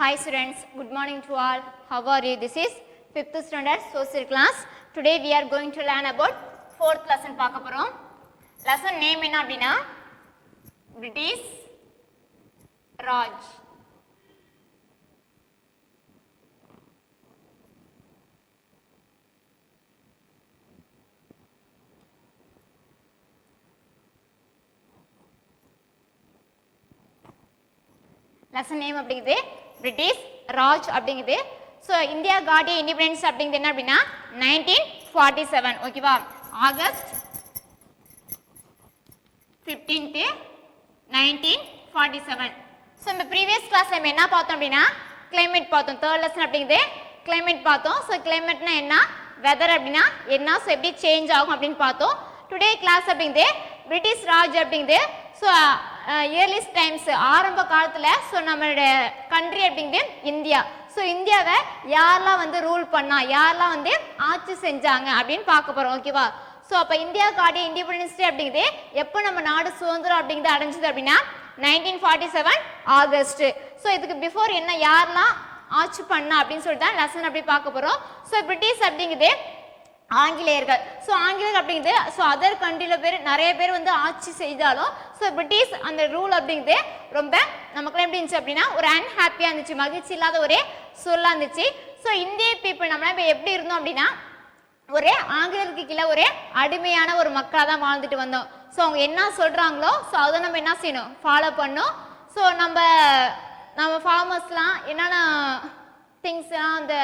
Hi students, good morning to all. How are you? This is 5th standard social class. Today we are going to learn about 4th lesson பார்க்க போறோம். Lesson name என்ன அப்படினா British Raj. Lesson name அப்படிங்குது British Raj அப்படிங்குது. So India காட்டிய independence அப்படிங்கிறது என்ன அப்படின்னா 1947 ஓகேவா, ஆகஸ்ட் 15 1947. ஸோ இந்த ப்ரீவியஸ் கிளாஸ் நம்ம என்ன பார்த்தோம் அப்படின்னா கிளைமேட் பார்த்தோம். தேர்ட் லெசன் அப்படிங்குது கிளைமேட் பார்த்தோம். ஸோ கிளைமேட்னா என்ன, வெதர் அப்படின்னா என்ன, ஸோ எப்படி சேஞ்ச் ஆகும் அப்படின்னு பார்த்தோம். டுடே கிளாஸ் அப்படிங்குது பிரிட்டிஷ் ராஜ் அப்படிங்குது. ஸோ இயர்லிஸ்ட் டைம்ஸ் ஆரம்ப காலத்தில் ஸோ நம்மளுடைய கண்ட்ரி அப்படிங்குது இந்தியா. ஸோ இந்தியாவை யாரெல்லாம் வந்து ரூல் பண்ணா, யாரெல்லாம் வந்து ஆட்சி செஞ்சாங்க அப்படின்னு பார்க்க போகிறோம் ஓகேவா. ஸோ அப்போ இந்தியா காட்டிய இண்டிபெண்டன்ஸ் டே அப்படிங்குது எப்போ நம்ம நாடு சுதந்திரம் அப்படிங்கிறது அடைஞ்சது அப்படின்னா 1947 ஆகஸ்ட். ஸோ இதுக்கு பிஃபோர் என்ன யாரெல்லாம் ஆட்சி பண்ணா அப்படின்னு சொல்லிட்டு தான் லெசன் அப்படி பார்க்க போகிறோம். ஸோ பிரிட்டிஷ் அப்படிங்குது ஆங்கிலேயர்கள். ஸோ ஆங்கிலேயர் அப்படிங்குது ஸோ அதர் கண்ட்ரியில் நிறைய பேர் வந்து ஆட்சி செய்தாலும் ஸோ பிரிட்டிஷ் அந்த ரூல் அப்படிங்குது ரொம்ப நமக்குலாம் எப்படி இருந்துச்சு அப்படின்னா ஒரு அன்ஹாப்பியாக இருந்துச்சு, மகிழ்ச்சி இல்லாத ஒரே சூழலாக இருந்துச்சு. ஸோ இந்திய பீப்புள் நம்மளாம் இப்போ எப்படி இருந்தோம் அப்படின்னா ஒரு ஆங்கிலேயருக்கு கீழே ஒரு அடிமையான ஒரு மக்களாக தான் வாழ்ந்துட்டு வந்தோம். ஸோ அவங்க என்ன சொல்கிறாங்களோ ஸோ அதை நம்ம என்ன செய்யணும், ஃபாலோ பண்ணணும். ஸோ நம்ம ஃபார்மர்ஸ்லாம் என்னென்ன திங்ஸ்லாம் அந்த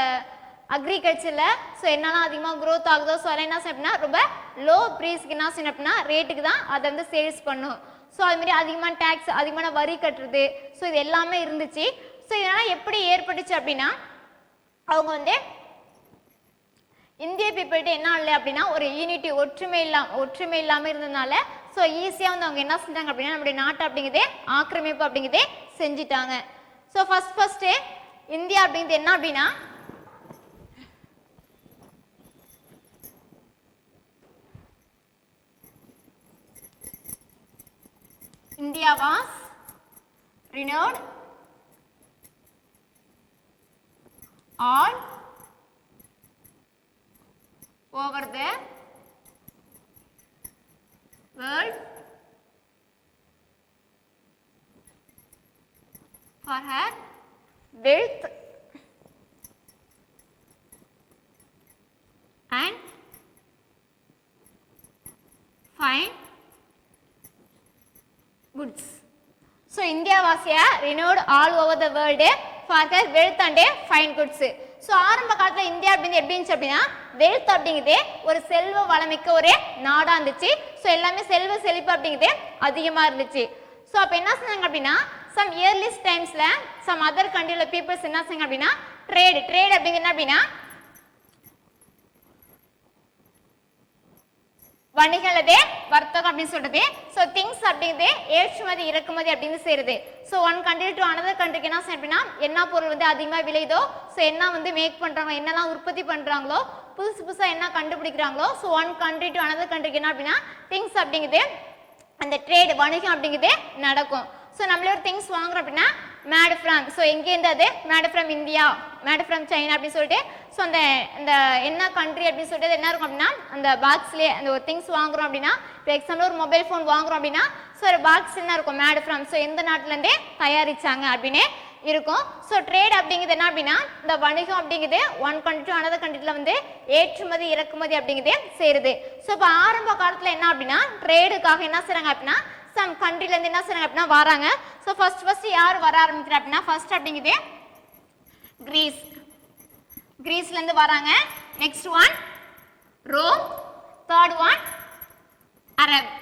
அக்ரிகல்ச்சரில் ஸோ என்னெல்லாம் அதிகமாக க்ரோத் ஆகுதோ ஸோ அதெல்லாம் என்ன செய்யணும்னா ரொம்ப லோ ப்ரைஸ்க்கு என்ன செய்யணும் அப்படின்னா ரேட்டுக்கு தான் அதை வந்து சேல்ஸ் பண்ணும். ஸோ அதுமாரி அதிகமான டேக்ஸ், அதிகமான வரி கட்டுறது, ஸோ இது எல்லாமே இருந்துச்சு. ஸோ இதெல்லாம் எப்படி ஏற்பட்டுச்சு அப்படின்னா அவங்க வந்து இந்திய பீப்புள்கிட்ட என்ன இல்லை அப்படின்னா ஒரு யூனிட்டி ஒற்றுமை இல்லாமல் இருந்ததுனால ஸோ ஈஸியாக வந்து அவங்க என்ன செஞ்சாங்க அப்படின்னா நம்மளுடைய நாட்டை அப்படிங்கிறதே ஆக்கிரமிப்பு அப்படிங்கிறதே செஞ்சுட்டாங்க. ஸோ ஃபஸ்ட்டு இந்தியா அப்படிங்கிறது என்ன அப்படின்னா India was renowned all over the world for her wealth and fine goods. So India was renowned all over the world for her wealth and fine goods. So ஆரம்ப காலத்தில் India அப்படிங்கிறது எப்படி இருந்துச்சு அப்படின்னா wealth அப்படிங்கிறது ஒரு செல்வ வளமிக்க ஒரு நாடாக இருந்துச்சு. ஸோ எல்லாமே செல்வ செழிப்பு அப்படிங்கிறது அதிகமாக இருந்துச்சு. ஸோ அப்போ என்ன செஞ்சாங்க அப்படின்னா சம் இயர்லிஸ்ட் டைம்ஸில் சம் அதர் கண்ட்ரியில் பீப்புள்ஸ் என்ன செஞ்சாங்க அப்படின்னா ட்ரேட் அப்படிங்கிறது என்ன அப்படின்னா வணிகளதே வர்த்தகம் அப்படின்னு சொல்றது. ஸோ திங்ஸ் அப்படிங்கிறது ஏற்றுமதி இறக்குமதி அப்படின்னு செய்யுது. So one country to another கண்ட்ரிக்கு என்ன செய்யும் அப்படின்னா என்ன பொருள் வந்து அதிகமாக விளையுதோ ஸோ என்ன வந்து மேக் பண்ணுறாங்களோ, என்னெல்லாம் உற்பத்தி பண்ணுறாங்களோ, புதுசாக என்ன கண்டுபிடிக்கிறாங்களோ so one country to another கண்ட்ரிக்கு என்ன அப்படின்னா திங்ஸ் அப்படிங்கிறது அந்த ட்ரேட் வணிகம் அப்படிங்கிறது நடக்கும். ஸோ நம்மளே ஒரு திங்ஸ் வாங்குறோம் அப்படின்னா மேடு ஃப்ரம், ஸோ எங்கேருந்து அது made from India, made from China அப்படின்னு சொல்லிட்டு ஸோ அந்த என்ன கண்ட்ரி அப்படின்னு சொல்லிட்டு என்ன இருக்கும் அப்படின்னா அந்த பாக்ஸ்லேயே அந்த ஒரு திங்ஸ் வாங்குறோம் அப்படின்னா இப்போ எக்ஸாம்பிள் ஒரு மொபைல் ஃபோன் வாங்குறோம் அப்படின்னா ஸோ ஒரு பாக்ஸ் என்ன இருக்கும் மேடு ஃப்ரம், ஸோ எந்த நாட்டிலேருந்தே தயாரிச்சாங்க அப்படின்னு இருக்கும். ஸோ ட்ரேட் அப்படிங்கிறது என்ன அப்படின்னா இந்த வணிகம் அப்படிங்கிறது ஒன் கண்ட்ரி டு அனதர் கண்ட்ரியில் வந்து ஏற்றுமதி இறக்குமதி அப்படிங்கிறதே செய்யுது. ஸோ இப்போ ஆரம்ப காலத்தில் என்ன அப்படின்னா ட்ரேடுக்காக என்ன செய்கிறாங்க அப்படின்னா சம் கண்ட்ரிலேருந்து என்ன செய்கிறாங்க அப்படின்னா வராங்க. ஸோ ஃபர்ஸ்ட் யார் வர ஆரம்பிக்கிறா அப்படின்னா ஃபர்ஸ்ட் அப்படிங்கிறது கிரீஸ்லேருந்து வராங்க. Next one Rome, third one Arab.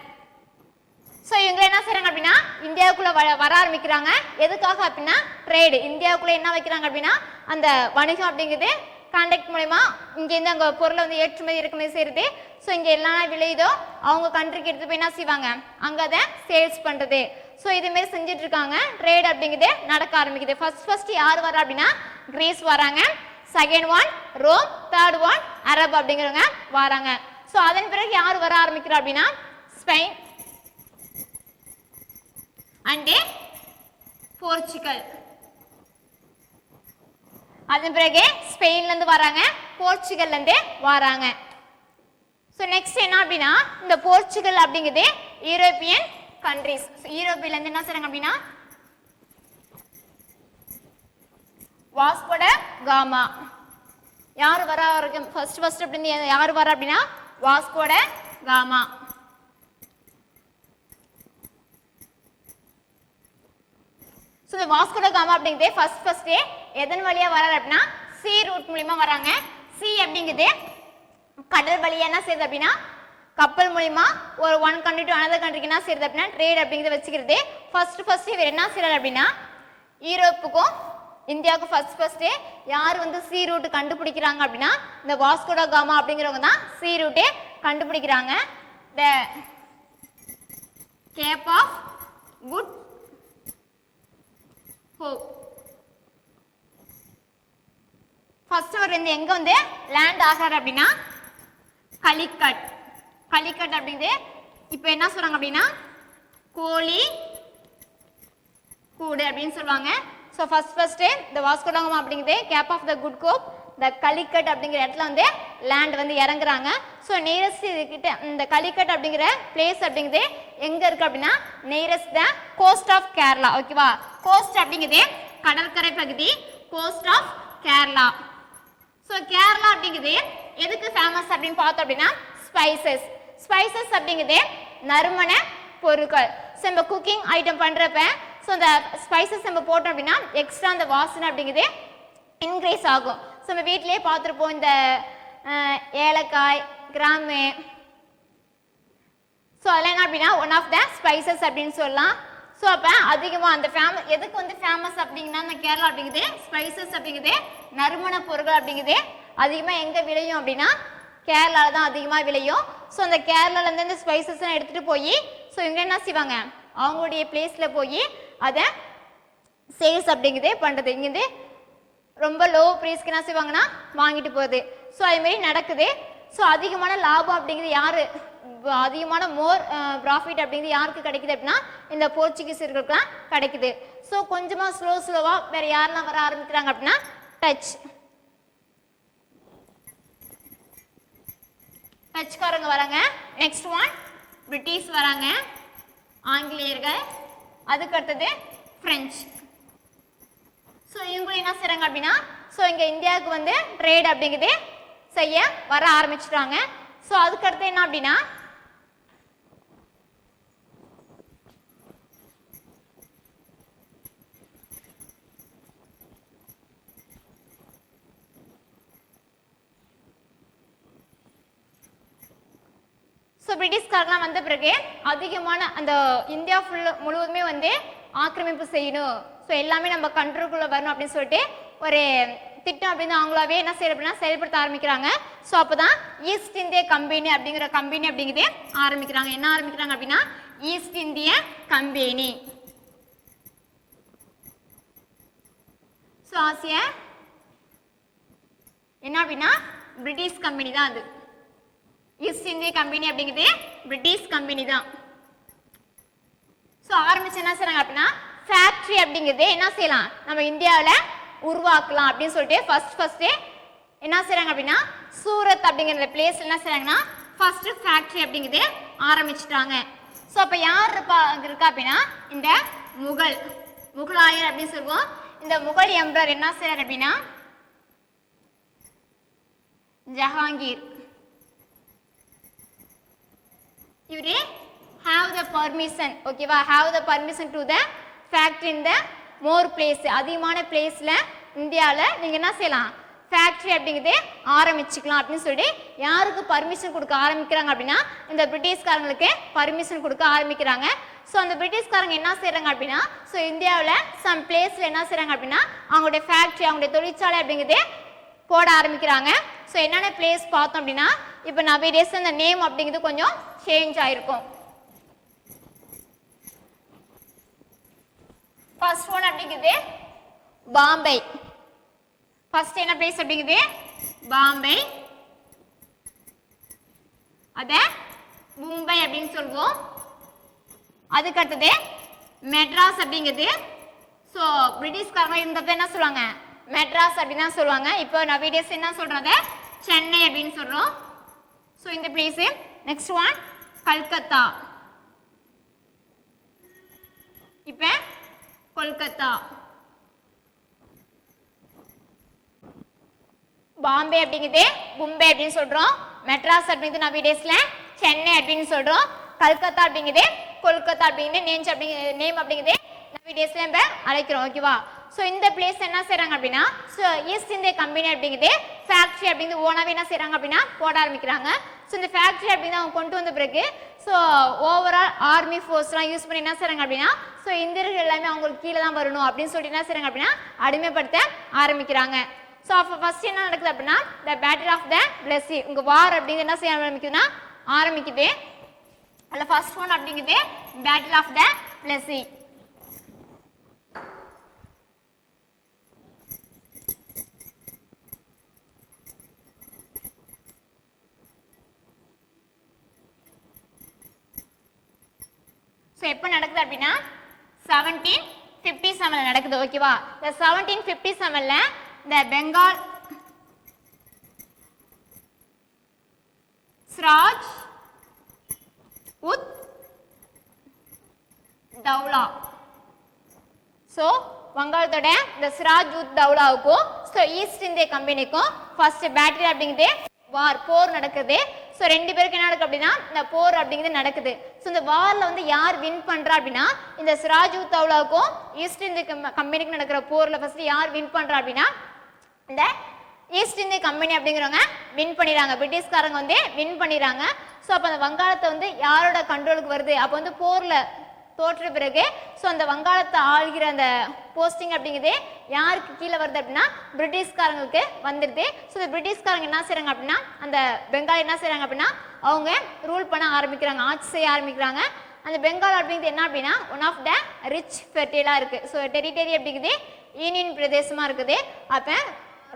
So இவங்க என்ன செய்கிறாங்க அப்படின்னா இந்தியாவுக்குள்ளே வர ஆரம்பிக்கிறாங்க. எதுக்காக அப்படின்னா ட்ரேடு, இந்தியாவுக்குள்ளே என்ன வைக்கிறாங்க அப்படின்னா அந்த வணிகம் அப்படிங்கிறது கான்டாக்ட் மூலமா இங்கேருந்து அங்கே பொருளை வந்து ஏற்றுமதி இறக்குமதி செய்கிறது. ஸோ இங்கே எல்லாம் விளையுதோ அவங்க கண்ட்ரிக்கு எடுத்து போய் என்ன செய்வாங்க அங்கே அதை சேல்ஸ் பண்ணுறது. ஸோ இதுமாரி செஞ்சுட்டு இருக்காங்க. ட்ரேட் அப்படிங்கிறது நடக்க ஆரம்பிக்குது. ஃபர்ஸ்ட் யார் வரா அப்படின்னா கிரீஸ் வராங்க, second one Rome, third one Arab அப்படிங்கிறவங்க வராங்க. ஸோ அதன் பிறகு யார் வர ஆரம்பிக்கிறா அப்படின்னா ஸ்பெயின் அண்ட் போர்ச்சுகல். அதன் பிறகு ஸ்பெயின்ல இருந்து வராங்க, போர்ச்சுகல்ல இருந்து வராங்க. ஸோ நெக்ஸ்ட் என்ன அப்படின்னா இந்த போர்ச்சுகல் அப்படிங்கிறது யூரோப்பியன் கண்ட்ரிஸ். யூரோப்பியில இருந்து என்ன செய்றாங்க அப்படின்னா வாஸ்கோ ட காமா. யார் வரா ஃபர்ஸ்ட் அப்படின்னு யார் வரா அப்படின்னா வாஸ்கோ ட காமா. ஸோ இந்த வாஸ்கோ ட காமா அப்படிங்கிறது ஃபர்ஸ்ட் எதன் வழியா வராரு அப்படின்னா சி ரூட் மூலியமா வராங்க. சி அப்படிங்கிறது கடல் வழியா என்ன செய்யுது அப்படின்னா கப்பல் மூலியமா ஒரு ஒன் கண்ட்ரி டு அனதர் கண்ட்ரிக்கு என்ன செய்யுது அப்படின்னா ட்ரேட் அப்படிங்கிறத வச்சுக்கிறது. ஃபர்ஸ்ட் இவர் என்ன செய்யறாரு அப்படின்னா யூரோப்புக்கும் இந்தியாவுக்கும் ஃபர்ஸ்ட் யார் வந்து சி ரூட் கண்டுபிடிக்கிறாங்க அப்படின்னா இந்த வாஸ்கோ ட காமா அப்படிங்கிறவங்க தான் சி ரூட்டே கண்டுபிடிக்கிறாங்க. The Cape of Good Hope. First அவர் வந்து எங்க வந்து லேண்ட் ஆகிறாரு அப்படின்னா கலிக்கட். கலிக்கட் அப்படிங்கிறது இப்போ என்ன சொல்றாங்க அப்படின்னா கோழி கூடு அப்படின்னு சொல்லுவாங்க. ஸோ ஃபர்ஸ்ட் இந்த வாஸ்கோ ட காமா அப்படிங்கிறது Cape of the Good Hope the Calicut அப்படிங்கிற இடத்துல வந்து லேண்ட் வந்து இறங்குறாங்க. ஸோ நியரஸ்ட் கிட்ட இந்த கலிக்கட் அப்படிங்கிற பிளேஸ் அப்படிங்கிறது எங்க இருக்கு அப்படின்னா nearest the coast of Kerala. ஓகேவா, கோஸ்ட் அப்படிங்கிறது கடற்கரை பகுதி, coast of Kerala. So Kerala அப்படிங்கிறது எதுக்கு ஃபேமஸ் அப்படின்னு பார்த்தோம் அப்படின்னா ஸ்பைசஸ். ஸ்பைசஸ் அப்படிங்கிறது நறுமண பொருட்கள். ஸோ நம்ம குக்கிங் ஐட்டம் பண்ணுறப்ப ஸோ இந்த ஸ்பைசஸ் நம்ம போட்டோம் அப்படின்னா எக்ஸ்ட்ரா அந்த வாசனை அப்படிங்கிறது இன்க்ரீஸ் ஆகும். ஸோ நம்ம வீட்டிலேயே பார்த்துருப்போம் இந்த ஏலக்காய், கிராம்பு. ஸோ அதெல்லாம் என்ன அப்படின்னா ஒன் ஆஃப் த ஸ்பைசஸ் அப்படின்னு சொல்லலாம். ஸோ அப்போ அதிகமாக அந்த எதுக்கு வந்து ஃபேமஸ் அப்படிங்கன்னா இந்த கேரளா அப்படிங்குது ஸ்பைசஸ் அப்படிங்குது நறுமண பொருட்கள் அப்படிங்குது அதிகமாக எங்கே விளையும் அப்படின்னா கேரளாவில் தான் அதிகமாக விளையும். ஸோ அந்த கேரளாலேருந்து இந்த ஸ்பைசஸ்லாம் எடுத்துகிட்டு போய் ஸோ இவங்க என்ன செய்வாங்க அவங்களுடைய பிளேஸில் போய் அதை சேல்ஸ் அப்படிங்குது பண்ணுறது. இங்கேருந்து ரொம்ப லோ ப்ரைஸ்க்கு என்ன செய்வாங்கன்னா வாங்கிட்டு போகுது. ஸோ அதுமாரி நடக்குது. ஸோ அதிகமான லாபம் அப்படிங்கிறது யார் அதிகமான மோர் ப்ராஃபிட் அப்படிங்கிறது யாருக்கு கிடைக்குது அப்படின்னா இந்த போர்ச்சுகீஸர்களுக்குலாம் கிடைக்குது. ஸோ கொஞ்சமாக ஸ்லோவாக வேறு யாரெல்லாம் வர ஆரம்பிக்கிறாங்க அப்படின்னா டச்சுக்காரங்க வராங்க. நெக்ஸ்ட் ஒன் பிரிட்டிஷ் வராங்க, ஆங்கிலேயர்கள், அதுக்கு அடுத்தது பிரெஞ்சு. ஸோ இவங்க என்ன செய்கிறாங்க அப்படின்னா ஸோ இங்கே இந்தியாவுக்கு வந்து ட்ரேட் அப்படிங்கிறது செய்ய வர ஆரம்பிச்சிட்டாங்க. ஸோ அதுக்கு அடுத்து என்ன அப்படின்னா ஸோ பிரிட்டிஷ்காரெலாம் வந்த பிறகு அதிகமான அந்த இந்தியா முழுவதுமே வந்து ஆக்கிரமிப்பு செய்யணும். ஸோ எல்லாமே நம்ம கண்ட்ரோலுக்குள்ளே வரணும் அப்படின்னு சொல்லிட்டு ஒரு திட்டம் அப்படின்னு அவங்களாவே என்ன செய்யற அப்படின்னா செயல்படுத்த ஆரம்பிக்கிறாங்க. ஸோ அப்போ தான் ஈஸ்ட் இந்திய கம்பெனி அப்படிங்கிற கம்பெனி அப்படிங்கிறதே ஆரம்பிக்கிறாங்க. என்ன ஆரம்பிக்கிறாங்க அப்படின்னா ஈஸ்ட் இந்திய கம்பெனி. ஸோ ஆசிய என்ன அப்படின்னா பிரிட்டிஷ் கம்பெனி தான் அது. ஈஸ்ட் இந்திய கம்பெனி அப்படிங்கிறது பிரிட்டிஷ் கம்பெனி தான். ஸோ ஆரம்பிச்சு என்ன செய்றாங்க அப்படின்னா ஃபேக்ட்ரி அப்படிங்கிறது என்ன செய்யலாம் நம்ம இந்தியாவில் உருவாக்கலாம் அப்படின்னு சொல்லிட்டு ஃபர்ஸ்ட் என்ன செய்றாங்க அப்படின்னா சூரத் அப்படிங்கிற பிளேஸ் என்ன செய்றாங்கன்னா ஃபர்ஸ்ட் ஃபேக்ட்ரி அப்படிங்கிறது ஆரம்பிச்சிட்டாங்க. ஸோ அப்போ யார் இருக்கா அப்படின்னா இந்த முகலாயர் அப்படின்னு சொல்லுவோம். இந்த முகல் எம்பரர் என்ன செய்றாரு அப்படின்னா ஜஹாங்கீர். இவரே have the permission, ஓகேவா, have the permission to the factory in the more place. அதிகமான பிளேஸ்ல இந்தியாவில் நீங்கள் என்ன செய்யலாம் ஃபேக்ட்ரி அப்படிங்கிறதே ஆரம்பிச்சுக்கலாம் அப்படின்னு சொல்லிட்டு யாருக்கு பர்மிஷன் கொடுக்க ஆரம்பிக்கிறாங்க அப்படின்னா இந்த பிரிட்டிஷ்காரங்களுக்கு பர்மிஷன் கொடுக்க ஆரம்பிக்கிறாங்க. ஸோ அந்த பிரிட்டிஷ்காரங்க என்ன செய்கிறாங்க அப்படின்னா ஸோ இந்தியாவில் சம் பிளேஸில் என்ன செய்கிறாங்க அப்படின்னா அவங்களுடைய ஃபேக்ட்ரி அவங்களுடைய தொழிற்சாலை அப்படிங்கிறதே போட ஆரம்பிக்கிறாங்க. ஸோ என்னென்ன பிளேஸ் பார்த்தோம் அப்படின்னா இப்போ நவேடேஸ் அந்த நேம் அப்படிங்கிறது கொஞ்சம் சேஞ்ச் ஆயிருக்கும். ஃபர்ஸ்ட் ஒன் அப்படிங்கிறது பாம்பே. ஃபர்ஸ்ட் என்ன பிளேஸ் அப்படிங்கிறது பாம்பே, அத மும்பை அப்படின்னு சொல்லுவோம். அதுக்கு அடுத்தது மெட்ராஸ் அப்படிங்கிறது. ஸோ பிரிட்டிஷ்காரங்க இருந்தப்ப என்ன சொல்லுவாங்க மெட்ராஸ் அப்படின்னு தான் சொல்லுவாங்க. இப்போ நவீடேஸ் என்ன சொல்றது, சென்னை அப்படின்னு சொல்றோம். ஸோ இந்த பிளேஸ். Next one Calcutta. இப்போ கொல்கத்தா. பாம்பே அப்படிங்கிறது மும்பை அப்படின்னு சொல்றோம். மெட்ராஸ் அப்படிங்கிறது நவீடேஸ்ல சென்னை அப்படின்னு சொல்றோம். கல்கத்தா அப்படிங்கிறது கொல்கத்தா அப்படிங்கிறது நேம் அப்படிங்கிறது நவீடேஸ்ல நம்ம அழைக்கிறோம். ஓகேவா? ஸோ இந்த பிளேஸ் என்ன செய்றாங்க அப்படின்னா, ஸோ ஈஸ்ட் இந்தியா கம்பெனி அப்படிங்கிறது ஃபேக்ட்ரி அப்படிங்கிறது ஓனாவே என்ன செய்றாங்க அப்படின்னா போட ஆரம்பிக்கிறாங்க. ஸோ இந்த ஃபேக்ட்ரி அப்படின்னு அவங்க கொண்டு வந்த பிறகு ஸோ ஓவரால் ஆர்மி ஃபோர்ஸ்லாம் யூஸ் பண்ணி என்ன செய்றாங்க அப்படின்னா, ஸோ இந்தியர்கள் எல்லாமே அவங்களுக்கு கீழே தான் வரணும் அப்படின்னு சொல்லிட்டு என்ன செய்றாங்க அப்படின்னா அடிமைப்படுத்த ஆரம்பிக்கிறாங்க. ஸோ அப்போ ஃபர்ஸ்ட் என்ன நடக்குது அப்படின்னா, the battle of the Plassey, உங்க வார் அப்படிங்கிறது என்ன செய்ய ஆரம்பிக்குதுன்னா ஆரம்பிக்குது. அதில் ஃபர்ஸ்ட் ஒன் அப்படிங்கிறது battle of the Plassey. So எப்போ நடக்குது அப்படின்னா 1757 நடக்குது. ஓகேவா? இந்த 1757 இந்த பெங்கால் சிராஜ் உத் தௌலா. ஸோ வங்காளத்தோட இந்த சிராஜ் உத் தௌலாவுக்கும் ஸோ ஈஸ்ட் இந்திய கம்பெனிக்கும் ஃபர்ஸ்ட் பேட்டில் அப்படிங்கிறது வார் போர் நடக்குது. ஸோ ரெண்டு பேருக்கு என்ன நடக்குது அப்படின்னா இந்த போர் அப்படிங்கிறது நடக்குது. ஸோ இந்த வாரில் வந்து யார் வின் பண்ணுறா அப்படின்னா, இந்த சிராஜ் உத் தௌலாவுக்கும் ஈஸ்ட் இந்திய கம்பெனிக்கு நடக்கிற போரில் ஃபர்ஸ்ட் யார் வின் பண்ணுறா அப்படின்னா இந்த ஈஸ்ட் இந்திய கம்பெனி அப்படிங்கிறவங்க வின் பண்ணிடுறாங்க. பிரிட்டிஷ்காரங்க வந்து வின் பண்ணிடுறாங்க. ஸோ அப்போ அந்த வங்காளத்தை வந்து யாரோட கண்ட்ரோலுக்கு வருது, அப்போ வந்து போரில் தோற்ற பிறகு ஸோ அந்த வங்காளத்தை ஆள்கிற அந்த போஸ்டிங் அப்படிங்கிறது யாருக்கு கீழே வருது அப்படின்னா பிரிட்டிஷ்காரங்களுக்கு வந்துடுது. ஸோ இந்த பிரிட்டிஷ்காரங்க என்ன செய்கிறாங்க அப்படின்னா அந்த பெங்கால் என்ன செய்கிறாங்க அப்படின்னா அவங்க ரூல் பண்ண ஆரம்பிக்கிறாங்க, ஆட்சி செய்ய ஆரம்பிக்கிறாங்க. அந்த பெங்கால் அப்படிங்கிறது என்ன அப்படின்னா ஒன் ஆஃப் த ரிச் ஃபெர்டைலாக இருக்குது. ஸோ டெரிட்டரி அப்படிங்கிறது யூனியன் பிரதேசமாக இருக்குது. அப்போ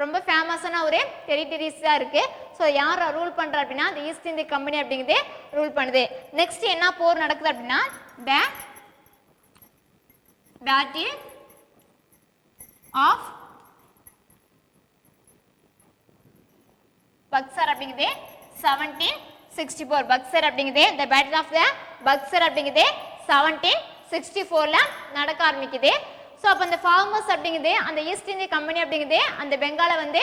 ரொம்ப ஃபேமஸான ஒரு டெரிட்டரிஸ் தான் இருக்குது. ஸோ யார் ரூல் பண்ணுறா அப்படின்னா அந்த ஈஸ்ட் இந்திய கம்பெனி அப்படிங்கிறது ரூல் பண்ணுது. நெக்ஸ்ட் என்ன போர் நடக்குது அப்படின்னா த பேட்டில் ஆஃப் பக்சர் அப்படிங்கிறது 1764. பக்சர் அப்படிங்கிறது இந்த பேட்டில் ஆஃப் த பக்சர் அப்படிங்கிறது 1764 நடக்க ஆரம்பிக்குது. ஸோ அப்போ அந்த ஃபார்மர்ஸ் அப்படிங்கிறது அந்த ஈஸ்ட் இந்திய கம்பெனி அப்படிங்கிறது அந்த பெங்காலை வந்து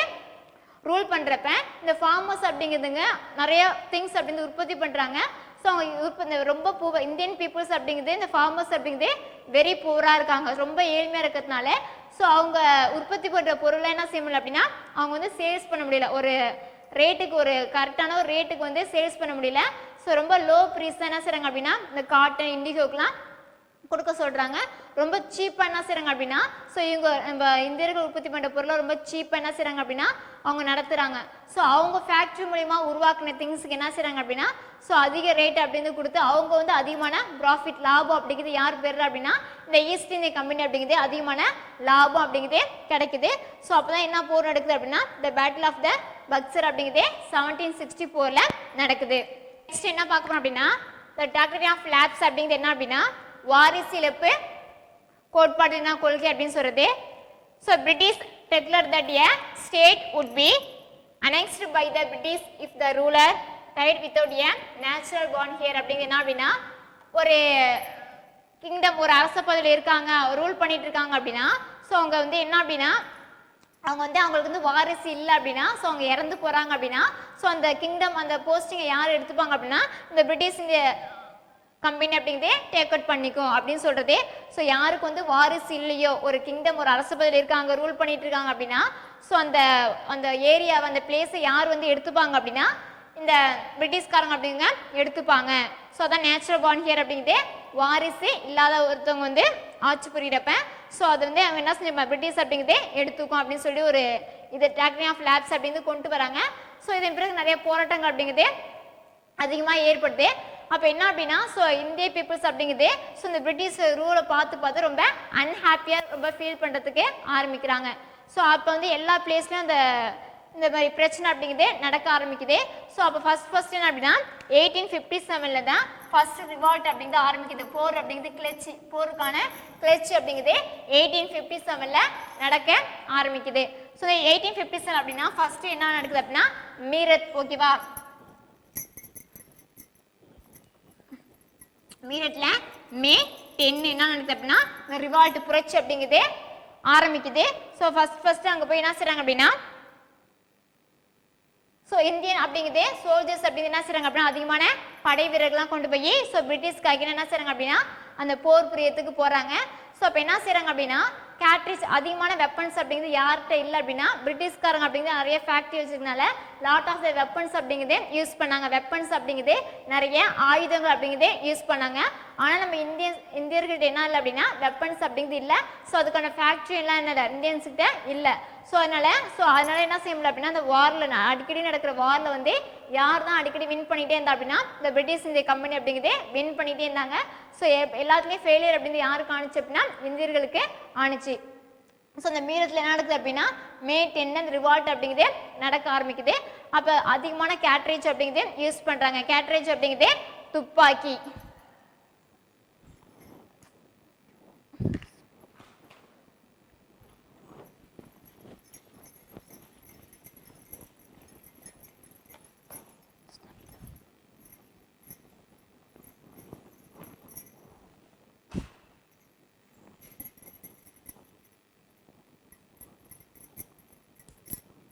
ரூல் பண்ணுறப்ப இந்த ஃபார்மர்ஸ் அப்படிங்கிறதுங்க நிறைய திங்ஸ் அப்படிங்கிறது உற்பத்தி பண்ணுறாங்க. ஸோ அவங்க ரொம்ப இந்தியன் பீப்புள்ஸ் அப்படிங்கிறது இந்த ஃபார்மர்ஸ் அப்படிங்கிறது வெரி பூராக இருக்காங்க, ரொம்ப ஏழ்மையாக இருக்கிறதுனால. ஸோ அவங்க உற்பத்தி பண்ணுற பொருளை என்ன செய்ய முடியல அப்படின்னா அவங்க வந்து சேல்ஸ் பண்ண முடியல, ஒரு ரேட்டுக்கு ஒரு கரெக்டான ஒரு ரேட்டுக்கு வந்து சேல்ஸ் பண்ண முடியல. ஸோ ரொம்ப லோ ப்ரைஸ் என்ன செய்கிறாங்க அப்படின்னா இந்த காட்டன் இண்டிகோக்கெலாம் கொடுக்க சொல்கிறாங்க. ரொம்ப சீப்பாக என்ன செய்கிறாங்க அப்படின்னா ஸோ இவங்க நம்ம இந்தியர்கள் உற்பத்தி பண்ணுற பொருளை ரொம்ப சீப்பாக என்ன செய்கிறாங்க அப்படின்னா அவங்க நடத்துகிறாங்க. ஸோ அவங்க ஃபேக்ட்ரி மூலிமா உருவாக்கின திங்ஸுக்கு என்ன செய்கிறாங்க அப்படின்னா ஸோ அதிக ரேட் அப்படின்னு கொடுத்து அவங்க வந்து அதிகமான ப்ராஃபிட் லாபம் அப்படிங்கிறது யார் பெறுற அப்படின்னா இந்த ஈஸ்ட் இந்திய கம்பெனி அப்படிங்கிறது அதிகமான லாபம் அப்படிங்கிறது கிடைக்குது. ஸோ அப்போ தான் என்ன போர் நடக்குது அப்படின்னா the battle of the Buxar அப்படிங்கிறது 1764 நடக்குது. நெக்ஸ்ட் என்ன பார்க்கணும் அப்படின்னா த டாக்டரி ஆஃப் லேப்ஸ் அப்படிங்கிறது என்ன அப்படின்னா வாரிசு இழப்பு கோட்பாடு என்ன கொள்கை அப்படின்னு சொல்றது. So British declared that a state would be annexed by the British if the ruler died without a natural born heir. அப்படிங்கிறது என்ன அப்படின்னா ஒரு கிங்டம் ஒரு அரச பதவியில் இருக்காங்க, ரூல் பண்ணிட்டு இருக்காங்க அப்படின்னா ஸோ அவங்க வந்து என்ன அப்படின்னா அவங்க வந்து அவங்களுக்கு வந்து வாரிசு இல்லை அப்படின்னா ஸோ அவங்க இறந்து போகிறாங்க அப்படின்னா ஸோ அந்த கிங்டம் அந்த போஸ்டிங்கை யார் எடுத்துப்பாங்க அப்படின்னா இந்த பிரிட்டிஷ் இந்த கம்பெனி அப்படிங்கிறதே டேக் அவுட் பண்ணிக்கும் அப்படின்னு சொல்கிறதே. ஸோ யாருக்கு வந்து வாரிசு இல்லையோ ஒரு கிங்டம் ஒரு அரசு பதவியில் இருக்காங்க ரூல் பண்ணிட்டு இருக்காங்க அப்படின்னா ஸோ அந்த அந்த ஏரியாவை அந்த பிளேஸை யார் வந்து எடுத்துப்பாங்க அப்படின்னா இந்த பிரிட்டிஷ்காரங்க அப்படிங்க எடுத்துப்பாங்க. ஸோ அதான் நேச்சுரல் பார்ன் ஹியர் அப்படிங்கிறது வாரிசு இல்லாத ஒருத்தவங்க வந்து ஆட்சி புரியிறப்ப ஸோ அது வந்து அவங்க என்ன செஞ்ச பிரிட்டிஷ் அப்படிங்கிறதே எடுத்துக்கும் அப்படின்னு சொல்லி ஒரு இது டாக்டரி ஆஃப் லேப்ஸ் அப்படிங்கிறது கொண்டு வராங்க. ஸோ இதன் பிறகு நிறைய போராட்டங்கள் அப்படிங்கிறது அதிகமாக ஏற்படுது. அப்போ என்ன அப்படின்னா ஸோ இந்திய பீப்புள்ஸ் அப்படிங்கிறது ஸோ இந்த பிரிட்டிஷ் ரூலை பார்த்து ரொம்ப அன்ஹாப்பியாக ரொம்ப ஃபீல் பண்ணுறதுக்கு ஆரம்பிக்கிறாங்க. ஸோ அப்போ வந்து எல்லா பிளேஸ்லையும் அந்த இந்த மாதிரி பிரச்சனை அப்படிங்கிறது நடக்க ஆரம்பிக்குது. ஸோ அப்போ ஃபர்ஸ்ட் என்ன அப்படின்னா 1857 தான் ஃபர்ஸ்ட் ரிவால்ட் அப்படிங்கிறது ஆரம்பிக்குது. போர் அப்படிங்கிறது கிளர்ச்சி, போருக்கான கிளர்ச்சி அப்படிங்கிறது 1857 நடக்க ஆரம்பிக்குது. ஸோ 1857 அப்படின்னா ஃபர்ஸ்ட் என்ன நடக்குது அப்படின்னா மீரட். ஓகேவா, மீரட்ல மே 10 என்ன நடக்குது அப்படின்னா ரிவால்ட் புரட்சி அப்படிங்கிறது ஆரம்பிக்குது. ஸோ ஃபர்ஸ்ட் அங்கே போய் என்ன செய்றாங்க அப்படின்னா ஸோ இந்தியன் அப்படிங்கிறது சோல்ஜர்ஸ் அப்படிங்கிறது என்ன செய்றாங்க அப்படின்னா அதிகமான படை வீரர்கள்லாம் கொண்டு போய் ஸோ பிரிட்டிஷ்காக என்ன செய்றாங்க அப்படின்னா அந்த போர் புரியத்துக்கு போகிறாங்க. ஸோ அப்போ என்ன செய்கிறாங்க அப்படின்னா கேட்ரிஜ் அதிகமான வெப்பன்ஸ் அப்படிங்கிறது யார்கிட்ட இல்லை அப்படின்னா பிரிட்டிஷ்காரங்க அப்படிங்கிறது நிறைய ஃபேக்ட்ரி வச்சுருக்கனால லாட் ஆஃப் த வெப்பன்ஸ் அப்படிங்கிறது யூஸ் பண்ணாங்க. வெப்பன்ஸ் அப்படிங்கிறது நிறைய ஆயுதங்கள் அப்படிங்கிறது யூஸ் பண்ணாங்க. ஆனால் நம்ம இந்தியர்கிட்ட என்ன இல்லை அப்படின்னா வெப்பன்ஸ் அப்படிங்கிறது இல்லை. ஸோ அதுக்கான ஃபேக்ட்ரி எல்லாம் என்ன இல்லை இந்தியன்ஸ்கிட்ட இல்லை. ஸோ அதனால என்ன செய்ய முடியல அப்படின்னா அந்த வாரில் அடிக்கடி நடக்கிற வாரில் வந்து யார் தான் அடிக்கடி வின் பண்ணிகிட்டே இருந்தா அப்படின்னா இந்த பிரிட்டிஷ் இந்திய கம்பெனி அப்படிங்கிறதே வின் பண்ணிகிட்டே இருந்தாங்க. ஸோ எல்லாத்துலேயும் ஃபெயிலியர் அப்படிங்கிறது யாருக்கு ஆணுச்சு அப்படின்னா இந்தியர்களுக்கு ஆணுச்சு. ஸோ அந்த மீரத்தில் என்ன நடக்குது அப்படின்னா மே 10 அந்த ரிவால்ட் அப்படிங்கிறதே நடக்க ஆரம்பிக்குது. அப்போ அதிகமான கேட்ரேஜ் அப்படிங்கிறதே யூஸ் பண்ணுறாங்க. கேட்ரேஜ் அப்படிங்கிறதே துப்பாக்கி.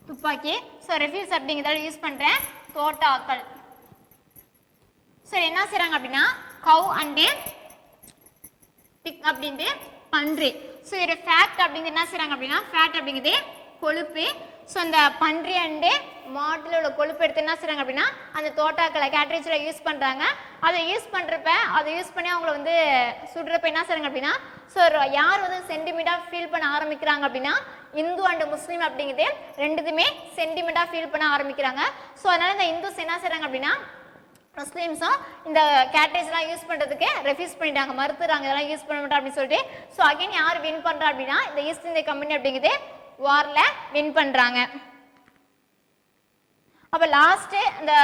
துப்பாக்கி. ஸோ ரெஃப்யூஸ் அப்படிங்கிறத யூஸ் பண்ணுறேன் தோட்டாக்கள். ஸோ என்ன செய்கிறாங்க அப்படின்னா கவ் அண்டு பிக் அப்படின்ட்டு பன்றி. ஸோ இதோட ஃபேட் அப்படிங்கிறது என்ன செய்கிறாங்க அப்படின்னா ஃபேட் அப்படிங்கிறது கொழுப்பு. ஸோ அந்த பன்றி அண்டு மாட்டில் உள்ள கொழுப்பு எடுத்து என்ன செய்கிறாங்க அப்படின்னா அந்த தோட்டாக்களை கேட்ரேஜில் யூஸ் பண்ணுறாங்க. அதை யூஸ் பண்ணி அவங்கள வந்து சுடுறப்ப என்ன செய்கிறாங்க அப்படின்னா ஸோ யார் வந்து சென்டிமீட்டராக ஃபீல் பண்ண ஆரம்பிக்கிறாங்க அப்படின்னா இந்து அண்ட் முஸ்லீம் அப்படிங்கிறது ரெண்டுத்துமே சென்டிமெண்ட்டாக ஃபீல் பண்ண ஆரம்பிக்கிறாங்க. ஸோ அதனால் இந்த இந்துஸ் என்ன செய்கிறாங்க அப்படின்னா முஸ்லீம்ஸும் இந்த கேட்ரேஜ்லாம் யூஸ் பண்ணுறதுக்கு ரெஃப்யூஸ் பண்ணிட்டாங்க, மறுத்துறாங்க, இதெல்லாம் யூஸ் பண்ண மாட்டோம் அப்படின்னு சொல்லிட்டு. ஸோ அகைன் யார் வின் பண்ணுறா அப்படின்னா இந்த ஈஸ்ட் இந்திய கம்பெனி அப்படிங்கிறது வாரில் வின் பண்ணுறாங்க. அப்போ லாஸ்ட்டு இந்த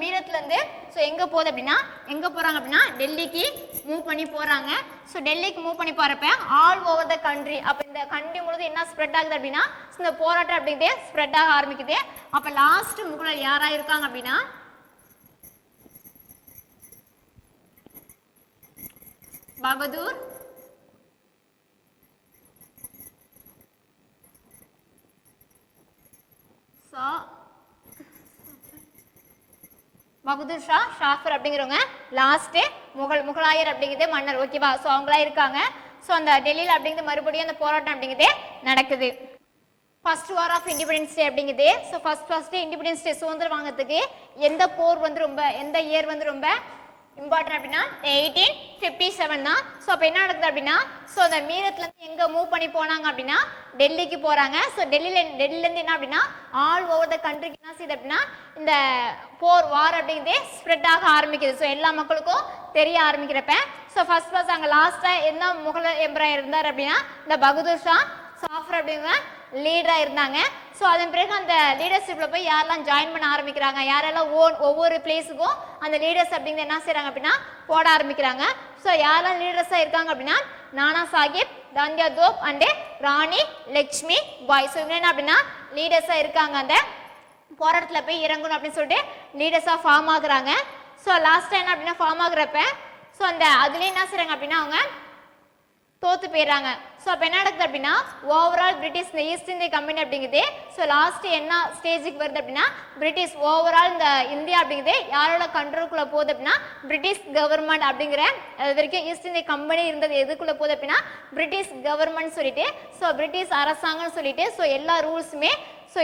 மீரட்லேருந்து ஸோ எங்கே போகுது அப்படின்னா எங்கே போகிறாங்க அப்படின்னா டெல்லிக்கு மூவ் பண்ணி போகிறாங்க. ஸோ டெல்லிக்கு மூவ் பண்ணி போகிறப்ப ஆல் ஓவர் த கண்ட்ரி அப்போ இந்த கண்ட்ரி முழுவதும் என்ன ஸ்ப்ரெட் ஆகுது அப்படின்னா இந்த போராட்டம் அப்படிங்கிறதே ஸ்ப்ரெட் ஆக ஆரம்பிக்குது. அப்போ லாஸ்ட் முகலாயர் யாராக இருக்காங்க அப்படின்னா பகதூர் பகதூர் ஷா ஷாஃபர் அப்படிங்கிறவங்க லாஸ்ட்டு முகலாயர் அப்படிங்கிறது மன்னர். ஓகேவா, ஸோ அவங்களா இருக்காங்க. ஸோ அந்த டெல்லியில் அப்படிங்கிறது மறுபடியும் அந்த போராட்டம் அப்படிங்கிறதே நடக்குது. First war of independence day அப்படிங்கிறது ஸோ ஃபர்ஸ்ட் இண்டிபெண்டன்ஸ் டே சுதந்திரம் வாங்கிறதுக்கு எந்த போர் வந்து எந்த இயர் வந்து ரொம்ப இம்பார்ட்டன்ட் அப்படின்னா 1857 தான். ஸோ அப்போ என்ன நடக்குது அப்படின்னா ஸோ அந்த மீரட்லேருந்து எங்கே மூவ் பண்ணி போனாங்க அப்படின்னா டெல்லிக்கு போகிறாங்க. ஸோ டெல்லியிலேருந்து என்ன அப்படின்னா ஆல் ஓவர் த கண்ட்ரிக்கு என்ன செய்யுது அப்படின்னா இந்த வார் அப்படிங்கிறதே ஸ்ப்ரெட் ஆக ஆரம்பிக்குது. ஸோ எல்லா மக்களுக்கும் தெரிய ஆரம்பிக்கிறப்ப ஸோ ஃபர்ஸ்ட் அங்கே லாஸ்ட்டாக என்ன முகலாய எம்பராயர் இருந்தார் அப்படின்னா இந்த பகதூர் ஷா ஷாஃபர் அப்படிங்கிற லீடராக இருந்தாங்க. ஸோ அதன் பிறகு அந்த லீடர்ஷிப்பில் போய் யாரெல்லாம் ஜாயின் பண்ண ஆரம்பிக்கிறாங்க, யாரெல்லாம் ஒவ்வொரு பிளேஸுக்கும் அந்த லீடர்ஸ் அப்படிங்கிறது என்ன செய்கிறாங்க அப்படின்னா போட ஆரம்பிக்கிறாங்க. ஸோ யாரெல்லாம் லீடர்ஸாக இருக்காங்க அப்படின்னா நானா சாஹிப், தாந்தியா தோப் அண்டு ராணி லக்ஷ்மி பாய். ஸோ இவங்க என்ன அப்படின்னா லீடர்ஸாக இருக்காங்க. அந்த போராட்டத்தில் போய் இறங்கணும் அப்படின்னு சொல்லிட்டு லீடர்ஸாக ஃபார்ம் ஆகுறாங்க. ஸோ லாஸ்ட்டாக என்ன அப்படின்னா ஃபார்ம் ஆகுறப்ப ஸோ அந்த அதுலேயும் என்ன செய்கிறாங்க அப்படின்னா அவங்க தோத்து போயிடுறாங்க. ஸோ அப்போ என்ன நடக்குது அப்படின்னா ஓவரால் பிரிட்டிஷ் இந்த ஈஸ்ட் இந்திய கம்பெனி அப்படிங்கிறது ஸோ லாஸ்ட்டு என்ன ஸ்டேஜுக்கு வருது அப்படின்னா பிரிட்டிஷ் ஓவரால் இந்த இந்தியா அப்படிங்கிறது யாரோட கண்ட்ரோலுக்குள்ளே போகுது அப்படின்னா பிரிட்டிஷ் கவர்மெண்ட் அப்படிங்கிற அது வரைக்கும் ஈஸ்ட் இந்திய கம்பெனி இருந்தது எதுக்குள்ளே போகுது அப்படின்னா பிரிட்டிஷ் கவர்மெண்ட் சொல்லிட்டு ஸோ பிரிட்டிஷ் அரசாங்கம்னு சொல்லிட்டு ஸோ எல்லா ரூல்ஸுமே ஸோ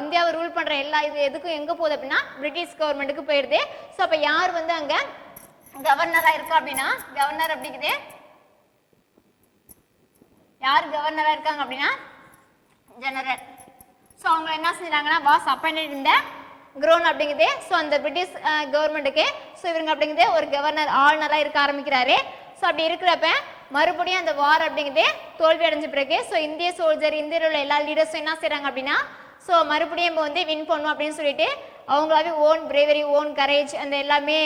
இந்தியாவை ரூல் பண்ணுற எல்லா இது எதுக்கும் எங்கே போகுது அப்படின்னா பிரிட்டிஷ் கவர்மெண்ட்டுக்கு போயிடுது. ஸோ அப்போ யார் வந்து அங்கே கவர்னராக இருக்கா அப்படின்னா கவர்னர் அப்படிங்கிறது யார் கவர்னராக இருக்காங்க அப்படின்னா ஜெனரல். ஸோ அவங்க என்ன செஞ்சாங்கன்னா வாஸ் அப்பாயிண்டட் இந்த க்ரோன் அப்படிங்கிறது ஸோ அந்த பிரிட்டிஷ் கவர்மெண்ட்டுக்கு ஸோ இவங்க அப்படிங்கிறது ஒரு கவர்னர் ஆளுநராக இருக்க ஆரம்பிக்கிறாரு. ஸோ அப்படி இருக்கிறப்ப மறுபடியும் அந்த வார் அப்படிங்கிறது தோல்வி அடைஞ்ச பிறகு ஸோ இந்திய சோல்ஜர் இந்தியாவில் உள்ள எல்லா லீடர்ஸும் என்ன செய்கிறாங்க அப்படின்னா ஸோ மறுபடியும் நம்ம வந்து வின் பண்ணணும் அப்படின்னு சொல்லிட்டு அவங்களாவே ஓன் பிரேவரி ஓன் கரேஜ் அந்த எல்லாமே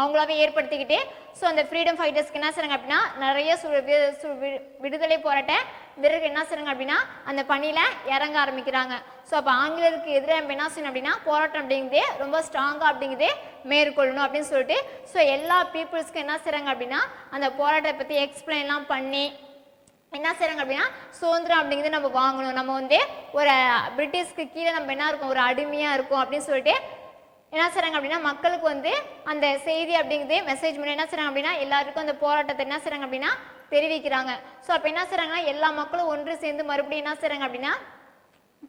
அவங்களாவே ஏற்படுத்திக்கிட்டு ஸோ அந்த ஃப்ரீடம் ஃபைட்டர்ஸ்க்கு என்ன செய்றாங்க அப்படின்னா நிறைய விடுதலை போராட்ட வீரர்கள் என்ன செய்றாங்க அப்படின்னா அந்த பணியில் இறங்க ஆரம்பிக்கிறாங்க. ஸோ அப்போ ஆங்கிலேயருக்கு எதிராக நம்ம என்ன செய்யணும் அப்படின்னா போராட்டம் அப்படிங்கிறதே ரொம்ப ஸ்ட்ராங்காக அப்படிங்கிறதே மேற்கொள்ளணும் அப்படின்னு சொல்லிட்டு ஸோ எல்லா பீப்புள்ஸ்க்கும் என்ன செய்றாங்க அப்படின்னா அந்த போராட்டத்தை பற்றி எக்ஸ்பிளைன்லாம் பண்ணி என்ன செய்றாங்க அப்படின்னா சுதந்திரம் அப்படிங்கிறது நம்ம வாங்கணும், நம்ம வந்து ஒரு பிரிட்டிஷ்க்கு கீழே நம்ம என்ன இருக்கும் ஒரு அடிமையாக இருக்கும் அப்படின்னு சொல்லிட்டு என்ன செய்றாங்க அப்படின்னா மக்களுக்கு வந்து அந்த செய்தி அப்படிங்கிறது மெசேஜ் பண்ணி என்ன செய்றாங்க அப்படின்னா எல்லாருக்கும் அந்த போராட்டத்தை என்ன செய்றாங்க அப்படின்னா தெரிவிக்கிறாங்க. ஸோ அப்போ என்ன செய்றாங்கன்னா எல்லா மக்களும் ஒன்று சேர்ந்து மறுபடியும் என்ன செய்றாங்க அப்படின்னா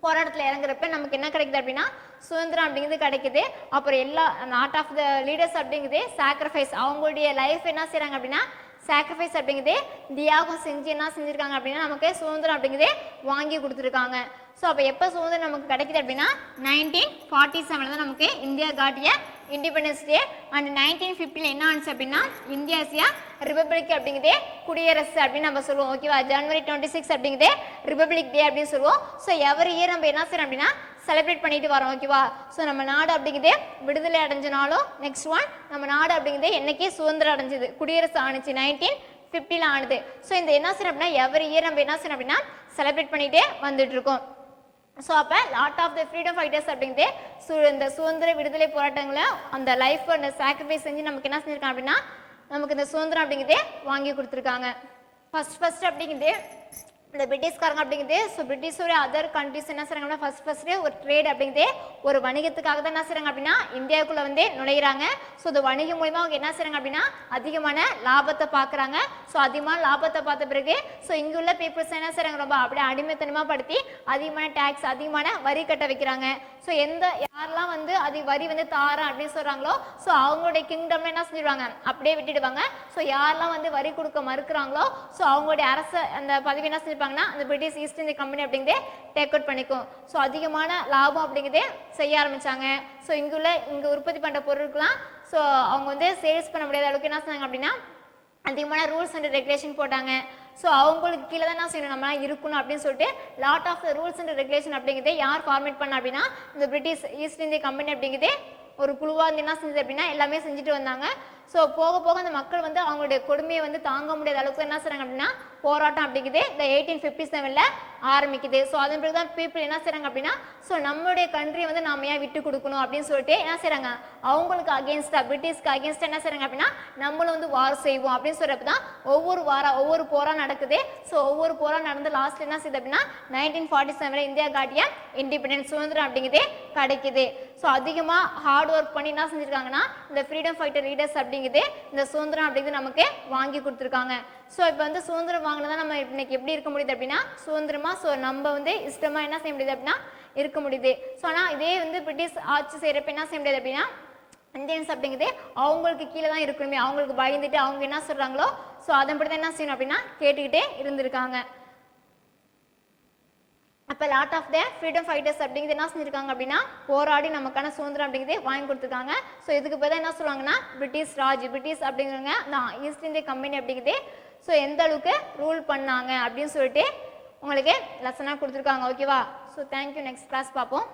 போராட்டத்தில் இறங்குறப்ப நமக்கு என்ன கிடைக்குது அப்படின்னா சுதந்திரம் அப்படிங்கிறது கிடைக்குது. அப்புறம் எல்லா நாட் ஆஃப் த லீடர்ஸ் அப்படிங்கிறது சாக்ரிஃபைஸ் அவங்களுடைய லைஃப் என்ன செய்றாங்க அப்படின்னா சாக்ரிஃபைஸ் அப்படிங்கிறதே தியாகம் செஞ்சு என்ன செஞ்சுருக்காங்க அப்படின்னா நமக்கு சுதந்திரம் அப்படிங்கிறதே வாங்கி கொடுத்துருக்காங்க. ஸோ அப்போ எப்போ சுதந்திரம் நமக்கு கிடைக்குது அப்படின்னா 1947 தான் நமக்கு இந்தியா காட்டிய இண்டிபெண்டன்ஸ் டே. அண்ட் 1950 என்ன ஆச்சு அப்படின்னா இந்தியாசியா ரிபப்ளிக் அப்படிங்கிறதே குடியரசு அப்படின்னு நம்ம சொல்லுவோம். ஓகேவா, January 26 அப்படிங்கிறதே ரிபப்ளிக் டே அப்படின்னு சொல்லுவோம். ஸோ எவரி இயர் நம்ம என்ன செய்யறோம் அப்படின்னா செலிப்ரேட் பண்ணிட்டு வரோம். ஓகேவா, ஸோ நம்ம நாடு அப்படிங்கிறதே விடுதலை அடைஞ்சனாலும் நெக்ஸ்ட் ஒன் நம்ம நாடு அப்படிங்கிறதே என்னைக்கு சுதந்திரம் அடைஞ்சது குடியரசு ஆணுச்சு 1950 ஆனது. ஸோ இந்த என்ன செய்யணும் அப்படின்னா எவரி இயர் நம்ம என்ன செய்யணும் அப்படின்னா செலிப்ரேட் பண்ணிட்டே வந்துட்டு இருக்கோம். ஸோ அப்போ lot of the freedom fighters அப்படிங்கிறது இந்த சுதந்திர விடுதலை போராட்டங்களை அந்த லைஃப் அந்த சாக்ரிஃபைஸ் செஞ்சு நமக்கு என்ன செஞ்சுருக்காங்க அப்படின்னா நமக்கு இந்த சுதந்திரம் அப்படிங்கிறதே வாங்கி கொடுத்துருக்காங்க. ஃபர்ஸ்ட் அப்படிங்கிறது இந்த பிரிட்டிஷ்காரங்க அப்படிங்கிறது ஸோ பிரிட்டிஷோட அதர் கண்ட்ரிஸ் என்ன செய்றாங்கன்னா ஃபர்ஸ்ட் ஒரு ட்ரேட் அப்படிங்கிறதே ஒரு வணிகத்துக்காக தான் என்ன செய்றாங்க அப்படின்னா இந்தியாவுக்குள்ளே வந்து நுழையிறாங்க. ஸோ இந்த வணிகம் மூலிமா அவங்க என்ன செய்றாங்க அப்படின்னா அதிகமான லாபத்தை பார்க்குறாங்க. ஸோ அதிகமான லாபத்தை பார்த்த பிறகு ஸோ இங்கே உள்ள பீப்புள்ஸ் என்ன செய்றாங்க ரொம்ப அப்படியே அடிமைத்தனமாக படுத்தி அதிகமான டேக்ஸ் அதிகமான வரி கட்ட வைக்கிறாங்க. ஸோ யாரெல்லாம் வந்து வரி வந்து தாரேன் அப்படின்னு சொல்கிறாங்களோ ஸோ அவங்களுடைய கிங்டம்ல என்ன செஞ்சிடுவாங்க அப்படியே விட்டுடுவாங்க. ஸோ யாரெல்லாம் வந்து வரி கொடுக்க மறுக்கிறாங்களோ ஸோ அவங்களுடைய அரசு அந்த பதவி என்ன செஞ்சிருப்பாங்கன்னா அந்த பிரிட்டிஷ் ஈஸ்ட் இந்தியா கம்பெனி அப்படிங்கிறதே டேக் அவுட் பண்ணிக்கும். ஸோ அதிகமான லாபம் அப்படிங்கிறதே செய்ய ஆரம்பித்தாங்க. ஸோ இங்கே உற்பத்தி பண்ணுற பொருட்கள்லாம் ஸோ அவங்க வந்து சேல்ஸ் பண்ண முடியாத அளவுக்கு என்ன செஞ்சாங்க அப்படின்னா அதிகமான ரூல்ஸ் அண்ட் ரெகுலேஷன் போட்டாங்க. ஸோ அவங்களுக்கு கீழே தான் என்ன செய்யணும் நம்ம இருக்கணும் அப்படின்னு சொல்லிட்டு lot of the rules and regulation அப்படிங்கிறதே யார் ஃபார்மேட் பண்ண அப்படின்னா இந்த பிரிட்டிஷ் ஈஸ்ட் இந்தியா கம்பெனி அப்படிங்கிறதே ஒரு குழுவாக வந்து என்ன செஞ்சது அப்படின்னா எல்லாமே செஞ்சுட்டு வந்தாங்க. ஸோ போக போக அந்த மக்கள் வந்து அவங்களுடைய கொடுமையை வந்து தாங்க முடியாத அளவுக்கு என்ன செய்றாங்க அப்படின்னா போராட்டம் அப்படிங்கிறது இந்த 1857 ஆரம்பிக்குது. ஸோ அதன் பிறகு தான் பீப்புள் என்ன செய்றாங்க அப்படின்னா ஸோ நம்மளுடைய கண்ட்ரி வந்து நாம ஏன் விட்டு கொடுக்கணும் அப்படின்னு சொல்லிட்டு என்ன செய்றாங்க அவங்களுக்கு அகேன்ஸ்டாக பிரிட்டிஷ்க்கு அகேன்ஸ்டாக என்ன செய்றாங்க அப்படின்னா நம்மளும் வந்து வார் செய்வோம் அப்படின்னு சொல்கிறப்ப தான் ஒவ்வொரு போராக நடக்குது. ஸோ ஒவ்வொரு போராக நடந்து லாஸ்ட்ல என்ன செய்யுது அப்படின்னா 1947 இந்தியா காட்டிய இண்டிபெண்டன்ஸ் சுதந்திரம் அப்படிங்கிறதே கிடைக்குது. ஸோ அதிகமாக ஹார்ட் ஒர்க் பண்ணி என்ன செஞ்சுருக்காங்கன்னா இந்த ஃப்ரீடம் ஃபைட்டர் லீடர்ஸ் அப்படிங்கிறது இந்த சுதந்திரம் அப்படிங்கிறது நமக்கு வாங்கி கொடுத்துருக்காங்க. ஸோ இப்போ வந்து சுதந்திரம் வாங்கினதான் நம்ம இன்னைக்கு எப்படி இருக்க முடியுது அப்படின்னா சுதந்திரமாக ஸோ நம்ம வந்து இஷ்டமாக என்ன செய்ய முடியுது அப்படின்னா இருக்க முடியுது. ஸோ ஆனால் இதே வந்து பிரிட்டிஷ் ஆட்சி செய்கிறப்ப என்ன செய்ய முடியாது அப்படின்னா இந்தியன்ஸ் அப்படிங்கிறது அவங்களுக்கு கீழே தான் இருக்கணுமே, அவங்களுக்கு பயந்துட்டு அவங்க என்ன சொல்கிறாங்களோ ஸோ அதன்படி தான் என்ன செய்யணும் அப்படின்னா கேட்டுக்கிட்டே இருந்திருக்காங்க. அப்போ lot of the freedom fighters அப்படிங்கிறது என்ன செஞ்சுருக்காங்க அப்படின்னா போராடி நமக்கான சுதந்திரம் அப்படிங்கிறது வாங்கி கொடுத்துருக்காங்க. ஸோ இதுக்கு போய் தான் என்ன சொல்லுவாங்கன்னா பிரிட்டிஷ் அப்படிங்கிறவங்க நான் ஈஸ்ட் இந்தியா கம்பெனி அப்படிங்கிறது ஸோ எந்த அளவுக்கு ரூல் பண்ணாங்க அப்படின்னு சொல்லிட்டு உங்களுக்கு லெசனாக கொடுத்துருக்காங்க. ஓகேவா, ஸோ தேங்க்யூ. நெக்ஸ்ட் கிளாஸ் பார்ப்போம்.